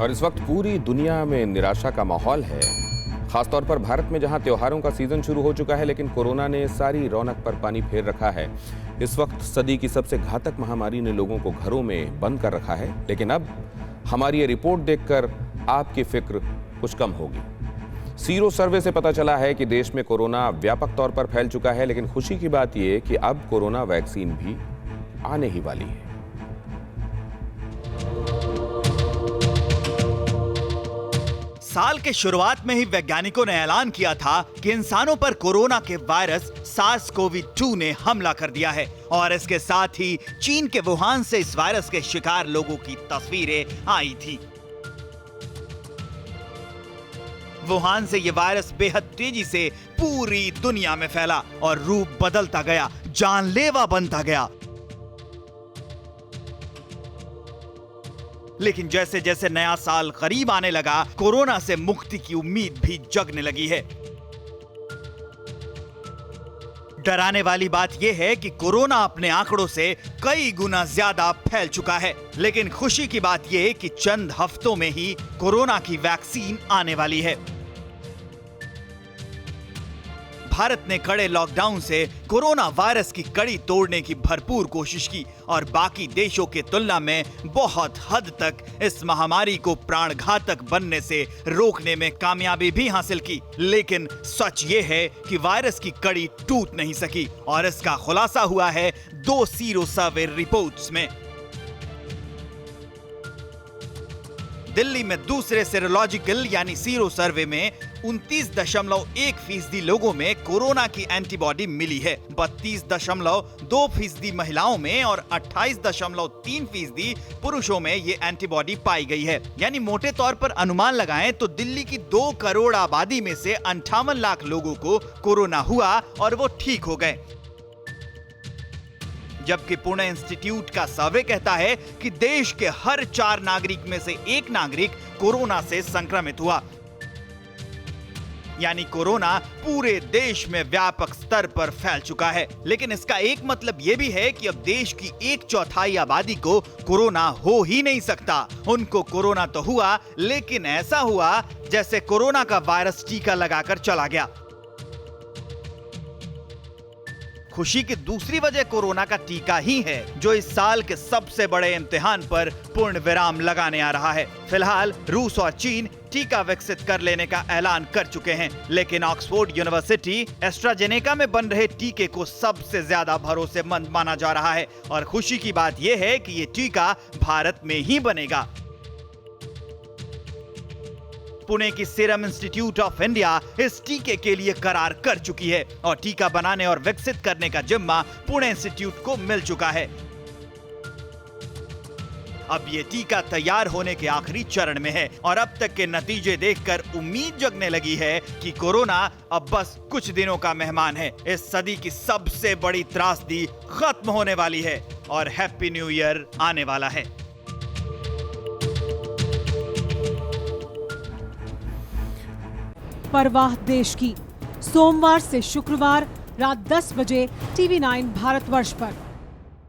और इस वक्त पूरी दुनिया में निराशा का माहौल है, खासतौर पर भारत में जहां त्योहारों का सीजन शुरू हो चुका है, लेकिन कोरोना ने सारी रौनक पर पानी फेर रखा है। इस वक्त सदी की सबसे घातक महामारी ने लोगों को घरों में बंद कर रखा है, लेकिन अब हमारी ये रिपोर्ट देखकर आपकी फिक्र कुछ कम होगी। सीरो सर्वे से पता चला है कि देश में कोरोना व्यापक तौर पर फैल चुका है, लेकिन खुशी की बात यह कि अब कोरोना वैक्सीन भी आने ही वाली है। साल के शुरुआत में ही वैज्ञानिकों ने ऐलान किया था कि इंसानों पर कोरोना के वायरस SARS-CoV-2 ने हमला कर दिया है और इसके साथ ही चीन के वुहान से इस वायरस के शिकार लोगों की तस्वीरें आई थी। वुहान से यह वायरस बेहद तेजी से पूरी दुनिया में फैला और रूप बदलता गया, जानलेवा बनता गया। लेकिन जैसे जैसे नया साल करीब आने लगा, कोरोना से मुक्ति की उम्मीद भी जगने लगी है। डराने वाली बात यह है कि कोरोना अपने आंकड़ों से कई गुना ज्यादा फैल चुका है, लेकिन खुशी की बात यह कि चंद हफ्तों में ही कोरोना की वैक्सीन आने वाली है। भारत ने कड़े लॉकडाउन से कोरोना वायरस की कड़ी तोड़ने की भरपूर कोशिश की और बाकी देशों के तुलना में बहुत हद तक इस महामारी को प्राणघातक बनने से रोकने में कामयाबी भी हासिल की। लेकिन सच ये है कि वायरस की कड़ी टूट नहीं सकी और इसका खुलासा हुआ है 2 सीरो सर्वे रिपोर्ट्स में। दिल्ली में दूसरे सेरोलॉजिकल यानी सीरो सर्वे में 29.1% लोगों में कोरोना की एंटीबॉडी मिली है। 32.2% महिलाओं में और 28.3% पुरुषों में ये एंटीबॉडी पाई गई है। यानी मोटे तौर पर अनुमान लगाएं तो दिल्ली की 2 करोड़ आबादी में से 58 लाख लोगों को कोरोना हुआ और वो ठीक हो गए। जबकि पुणे इंस्टीट्यूट का सर्वे कहता है कि देश के हर 4 नागरिक में से 1 नागरिक कोरोना से संक्रमित हुआ। यानी कोरोना पूरे देश में व्यापक स्तर पर फैल चुका है। लेकिन इसका एक मतलब यह भी है कि अब देश की 1/4 आबादी को कोरोना हो ही नहीं सकता। उनको कोरोना तो हुआ, लेकिन ऐसा हुआ जैसे कोरोना का वायरस टीका लगाकर चला गया। खुशी की दूसरी वजह कोरोना का टीका ही है, जो इस साल के सबसे बड़े इम्तिहान पर पूर्ण विराम लगाने आ रहा है। फिलहाल रूस और चीन टीका विकसित कर लेने का ऐलान कर चुके हैं, लेकिन ऑक्सफोर्ड यूनिवर्सिटी एस्ट्राजेनेका में बन रहे टीके को सबसे ज्यादा भरोसेमंद माना जा रहा है। और खुशी की बात यह है कि ये टीका भारत में ही बनेगा। पुणे की सीरम इंस्टीट्यूट ऑफ इंडिया इस टीके के लिए करार कर चुकी है और टीका बनाने और विकसित करने का जिम्मा पुणे इंस्टीट्यूट को मिल चुका है। अब ये टीका तैयार होने के आखिरी चरण में है और अब तक के नतीजे देखकर उम्मीद जगने लगी है कि कोरोना अब बस कुछ दिनों का मेहमान है। इस सदी की सबसे बड़ी त्रासदी खत्म होने वाली है और हैप्पी न्यू ईयर आने वाला है। परवाह देश की, सोमवार से शुक्रवार रात 10 बजे TV9 भारतवर्ष पर।